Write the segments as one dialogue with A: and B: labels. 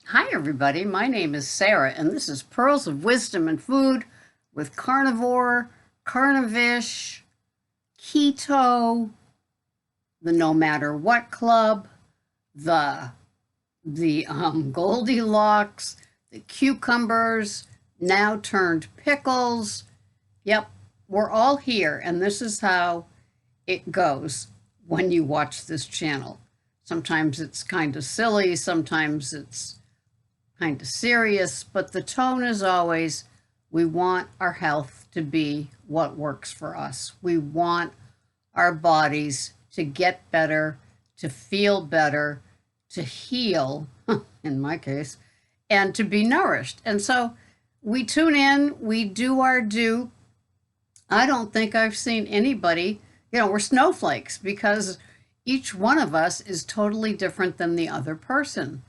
A: Hi, everybody. My name is Sarah, and this is Pearls of Wisdom and Food with Carnivore, Carnivish, Keto, the No Matter What Club, the Goldilocks, the cucumbers, now turned pickles. Yep, we're all here, and this is how it goes when you watch this channel. Sometimes it's kind of silly, sometimes it's kind of serious, but the tone is always we want our health to be what works for us. We want our bodies to get better, to feel better, to heal, in my case, and to be nourished. And so we tune in, we do our due. I don't think I've seen anybody, we're snowflakes because each one of us is totally different than the other person.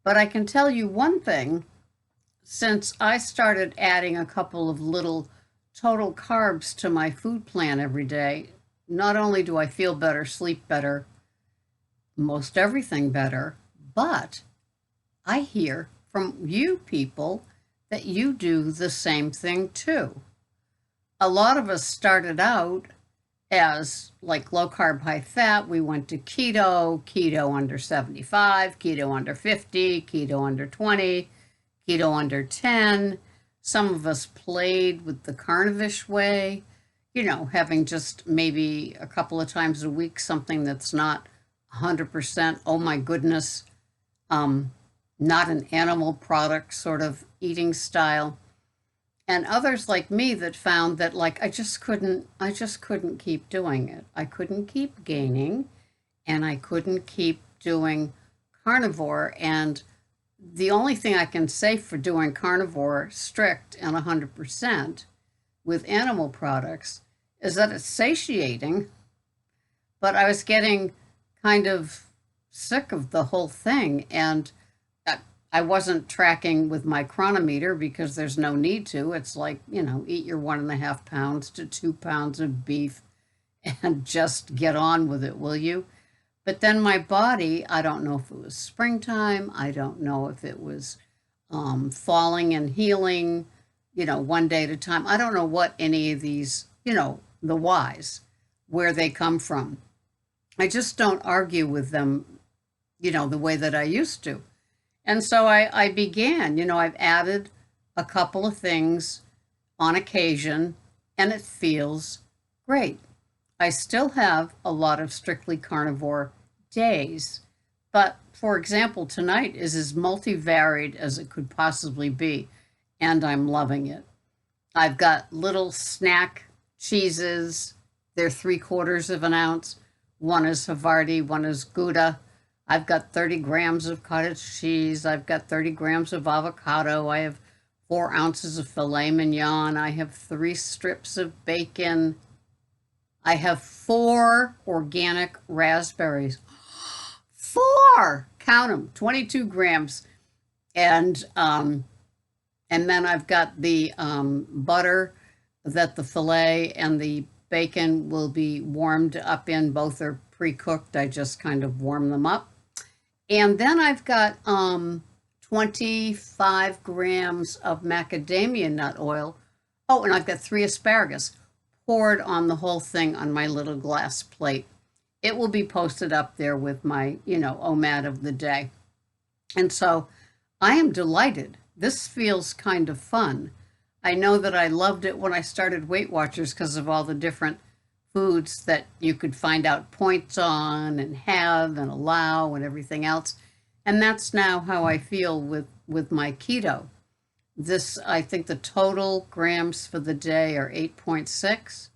A: But I can tell you one thing, since I started adding a couple of little total carbs to my food plan every day, not only do I feel better, sleep better, most everything better, but I hear from you people that you do the same thing too. A lot of us started out as like low carb, high fat. We went to keto under 75, keto under 50, keto under 20, keto under 10. Some of us played with the carnivish way, having just maybe a couple of times a week something that's not 100%, oh my goodness, not an animal product sort of eating style. And others like me that found that like I just couldn't keep doing it. I couldn't keep gaining and I couldn't keep doing carnivore. And the only thing I can say for doing carnivore strict and 100% with animal products is that it's satiating, but I was getting kind of sick of the whole thing. And I wasn't tracking with my chronometer because there's no need to. It's like, eat your 1.5 pounds to 2 pounds of beef and just get on with it, will you? But then my body, I don't know if it was springtime. I don't know if it was falling and healing, one day at a time. I don't know what any of these, the whys, where they come from. I just don't argue with them, the way that I used to. And so I began, I've added a couple of things on occasion, and it feels great. I still have a lot of strictly carnivore days, but for example, tonight is as multivaried as it could possibly be, and I'm loving it. I've got little snack cheeses. They're 3/4 of an ounce. One is Havarti, one is Gouda. I've got 30 grams of cottage cheese. I've got 30 grams of avocado. I have 4 ounces of filet mignon. I have 3 strips of bacon. I have 4 organic raspberries. Four! Count them, 22 grams. And then I've got the butter that the filet and the bacon will be warmed up in. Both are pre-cooked. I just kind of warm them up. And then I've got 25 grams of macadamia nut oil. Oh, and I've got 3 asparagus poured on the whole thing on my little glass plate. It will be posted up there with my, OMAD of the day. And so I am delighted. This feels kind of fun. I know that I loved it when I started Weight Watchers because of all the different foods that you could find out points on and have and allow and everything else. And that's now how I feel with my keto. This, I think the total grams for the day are 8.6.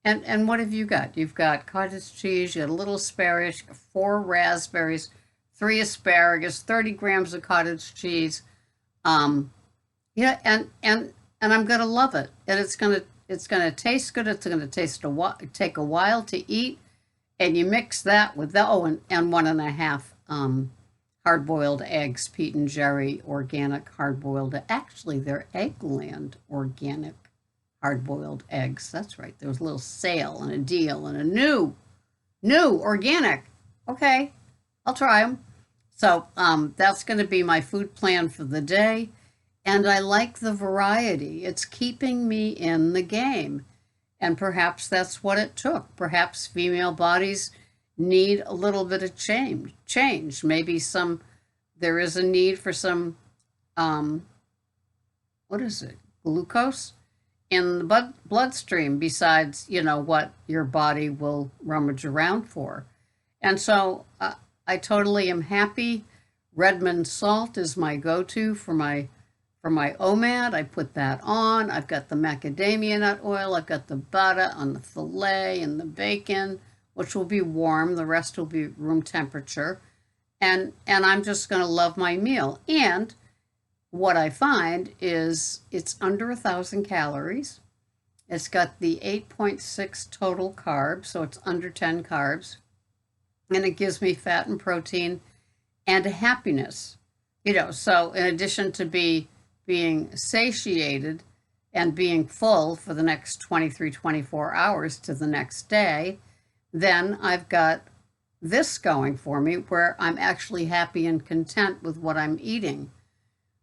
A: And what have you got? You've got cottage cheese, you got a little asparagus, 4 raspberries, 3 asparagus, 30 grams of cottage cheese. And I'm gonna love it. And it's gonna taste good. It's gonna take a while to eat. And you mix that with the and 1.5 hard-boiled eggs, Pete and Jerry organic hard-boiled. Actually, they're Eggland organic hard-boiled eggs. That's right. There was a little sale and a deal and a new organic. Okay, I'll try them. So that's going to be my food plan for the day. And I like the variety. It's keeping me in the game. And perhaps that's what it took. Perhaps female bodies need a little bit of change. Maybe there is a need for some, um, what is it, glucose in the bloodstream besides, what your body will rummage around for. And so I totally am happy. Redmond salt is my go-to for my OMAD. I put that on. I've got the macadamia nut oil. I've got the butter on the filet and the bacon, which will be warm. The rest will be room temperature. And I'm just going to love my meal. And what I find is it's under 1,000 calories. It's got the 8.6 total carbs, so it's under 10 carbs. And it gives me fat and protein and happiness. So in addition to being satiated and being full for the next 23, 24 hours to the next day, then I've got this going for me where I'm actually happy and content with what I'm eating.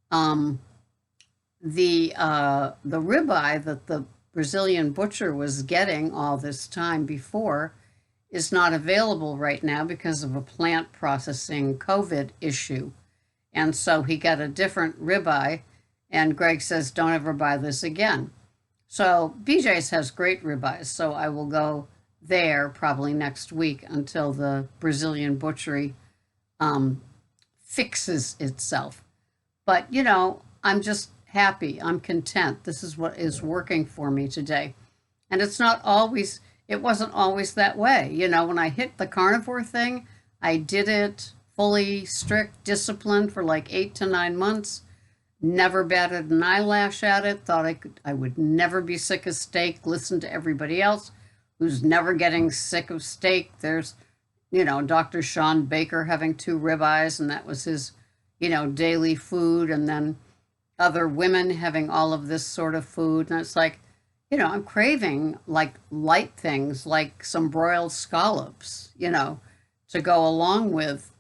A: The ribeye that the Brazilian butcher was getting all this time before is not available right now because of a plant processing COVID issue. And so he got a different ribeye, and Greg says, don't ever buy this again. So BJ's has great ribeyes, so I will go there probably next week until the Brazilian butchery fixes itself. But, I'm just happy. I'm content. This is what is working for me today. And it wasn't always that way. When I hit the carnivore thing, I did it fully strict, disciplined for like 8 to 9 months. Never batted an eyelash at it. Thought I would never be sick of steak. Listen to everybody else who's never getting sick of steak. There's, Dr. Sean Baker having 2 ribeyes, and that was his, daily food. And then other women having all of this sort of food. And it's like, I'm craving like light things like some broiled scallops, to go along with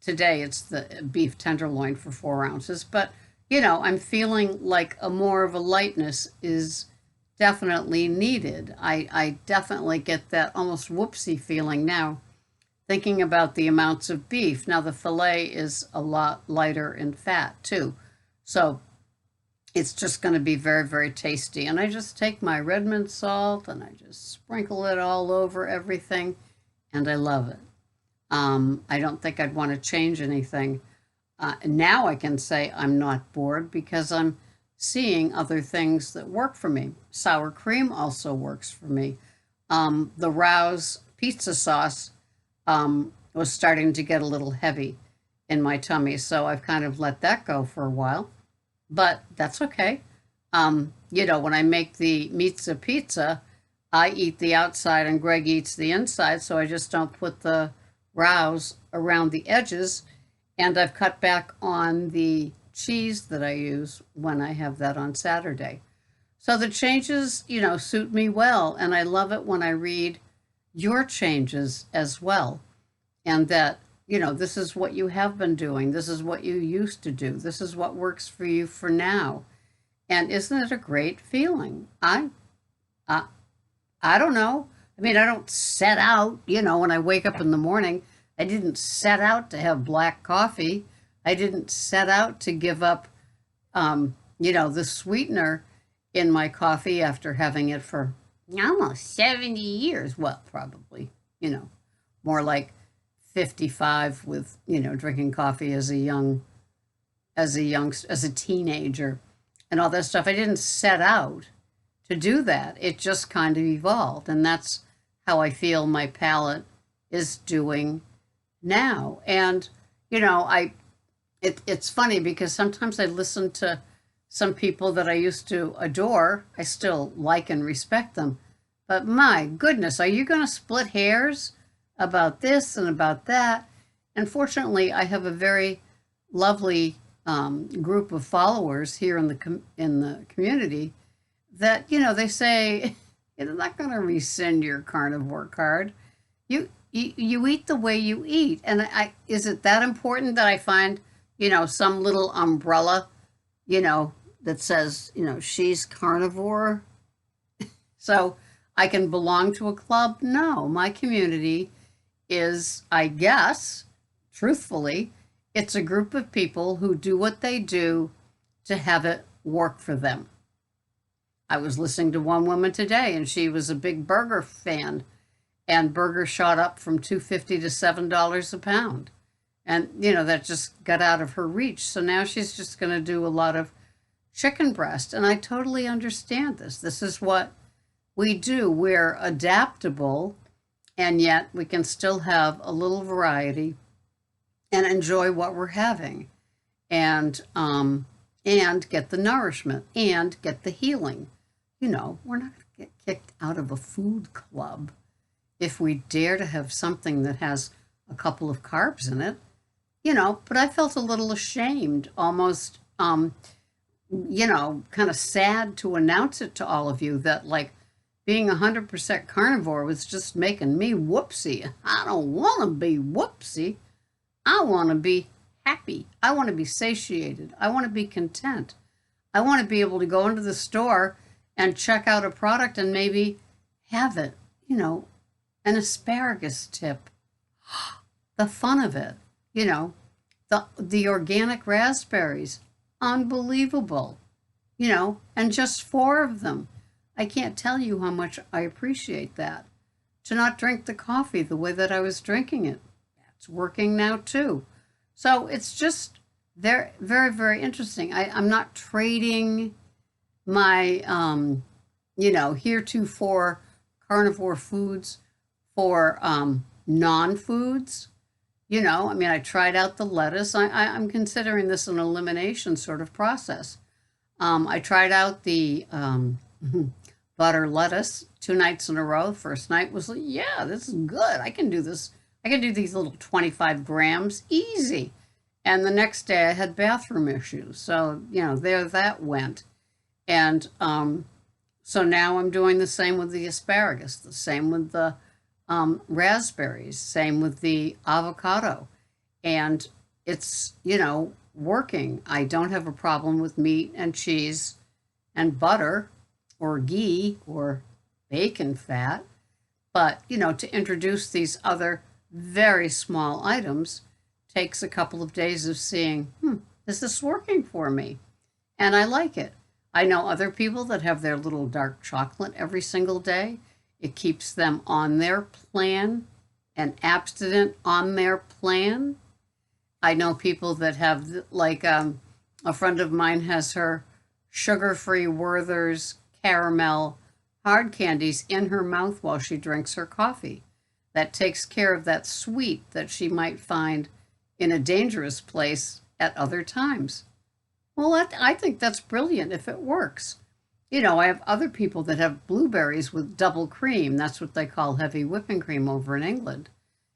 A: today it's the beef tenderloin for 4 ounces. But, I'm feeling like more of a lightness is definitely needed. I definitely get that almost whoopsie feeling now thinking about the amounts of beef. Now, the filet is a lot lighter in fat, too. So it's just going to be very, very tasty. And I just take my Redmond salt and I just sprinkle it all over everything, and I love it. I don't think I'd want to change anything. Now I can say I'm not bored because I'm seeing other things that work for me. Sour cream also works for me. The Rouse pizza sauce was starting to get a little heavy in my tummy, so I've kind of let that go for a while, but that's okay. When I make the pizza, I eat the outside and Greg eats the inside, so I just don't put the Rouse around the edges, and I've cut back on the cheese that I use when I have that on Saturday. So the changes, suit me well, and I love it when I read your changes as well. And that, this is what you have been doing. This is what you used to do. This is what works for you for now. And isn't it a great feeling? I don't know. I mean, I don't set out, when I wake up in the morning, I didn't set out to have black coffee. I didn't set out to give up, the sweetener in my coffee after having it for almost 70 years. Well, probably, more like 55 with, drinking coffee as a teenager and all that stuff. I didn't set out to do that. It just kind of evolved. And that's how I feel my palate is doing now. And, it's funny because sometimes I listen to some people that I used to adore. I still like and respect them. But my goodness, are you going to split hairs about this and about that? And fortunately, I have a very lovely group of followers here in the community that, they say, you're not going to rescind your carnivore card. you eat the way you eat. And is it that important that I find, some little umbrella, that says, she's carnivore? So I can belong to a club? No, my community is, I guess, truthfully, it's a group of people who do what they do to have it work for them. I was listening to one woman today, and she was a big burger fan, and burgers shot up from $2.50 to $7 a pound. And, that just got out of her reach. So now she's just going to do a lot of chicken breast. And I totally understand this. This is what we do. We're adaptable, and yet we can still have a little variety and enjoy what we're having, and get the nourishment and get the healing. We're not going to get kicked out of a food club if we dare to have something that has a couple of carbs in it, but I felt a little ashamed, almost, kind of sad to announce it to all of you that, like, being 100% carnivore was just making me whoopsie. I don't want to be whoopsie. I want to be happy. I want to be satiated. I want to be content. I want to be able to go into the store and check out a product and maybe have it, an asparagus tip. The fun of it, the organic raspberries, unbelievable, and just 4 of them. I can't tell you how much I appreciate that. To not drink the coffee the way that I was drinking it. That's working now too. So it's just very, very, very interesting. I'm not trading my, heretofore carnivore foods for non-foods. I tried out the lettuce. I'm considering this an elimination sort of process. I tried out the butter lettuce 2 nights in a row. First night was like, yeah, this is good. I can do this. I can do these little 25 grams easy. And the next day I had bathroom issues. So, there that went. And so now I'm doing the same with the asparagus, the same with the raspberries, same with the avocado. And it's, working. I don't have a problem with meat and cheese and butter or ghee or bacon fat. But, to introduce these other very small items takes a couple of days of seeing, is this working for me? And I like it. I know other people that have their little dark chocolate every single day. It keeps them on their plan and abstinent on their plan. I know people that have, like, a friend of mine has her sugar-free Werther's caramel hard candies in her mouth while she drinks her coffee. That takes care of that sweet that she might find in a dangerous place at other times. Well, I think that's brilliant if it works. I have other people that have blueberries with double cream. That's what they call heavy whipping cream over in England.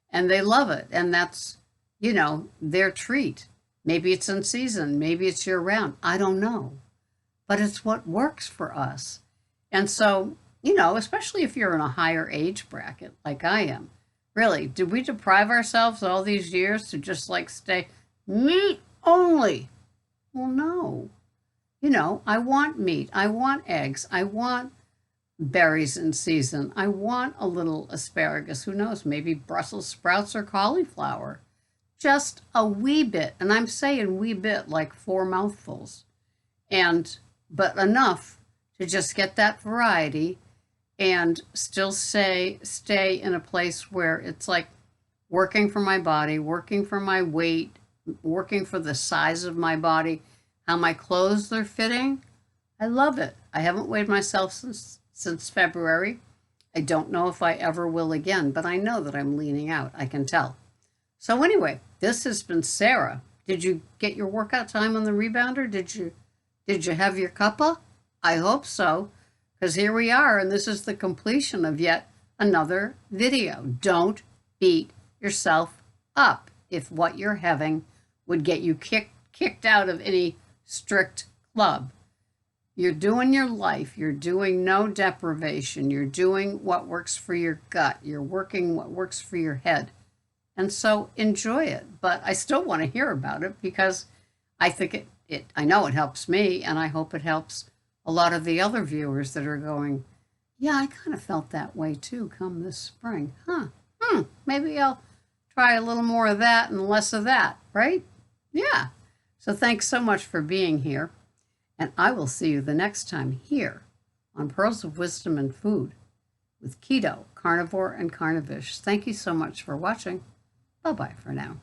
A: And they love it. And that's, their treat. Maybe it's in season. Maybe it's year round. I don't know. But it's what works for us. And so, especially if you're in a higher age bracket like I am, really, did we deprive ourselves all these years to just stay meat only? Well, no. I want meat. I want eggs. I want berries in season. I want a little asparagus. Who knows? Maybe Brussels sprouts or cauliflower. Just a wee bit. And I'm saying wee bit, like 4 mouthfuls. But enough to just get that variety and still stay in a place where it's like working for my body, working for my weight, working for the size of my body, how my clothes are fitting. I love it. I haven't weighed myself since February. I don't know if I ever will again, but I know that I'm leaning out. I can tell. So anyway, this has been Sarah. Did you get your workout time on the rebounder? Did you have your cuppa? I hope so, because here we are, and this is the completion of yet another video. Don't beat yourself up if what you're having would get you kicked out of any strict club. You're doing your life. You're doing no deprivation. You're doing what works for your gut. You're working what works for your head. And so enjoy it. But I still want to hear about it because I think I know it helps me, and I hope it helps a lot of the other viewers that are going, yeah, I kind of felt that way too come this spring. Maybe I'll try a little more of that and less of that, right? Yeah. So thanks so much for being here. And I will see you the next time here on Pearls of Wisdom and Food with Keto, Carnivore, and Carnivish. Thank you so much for watching. Bye-bye for now.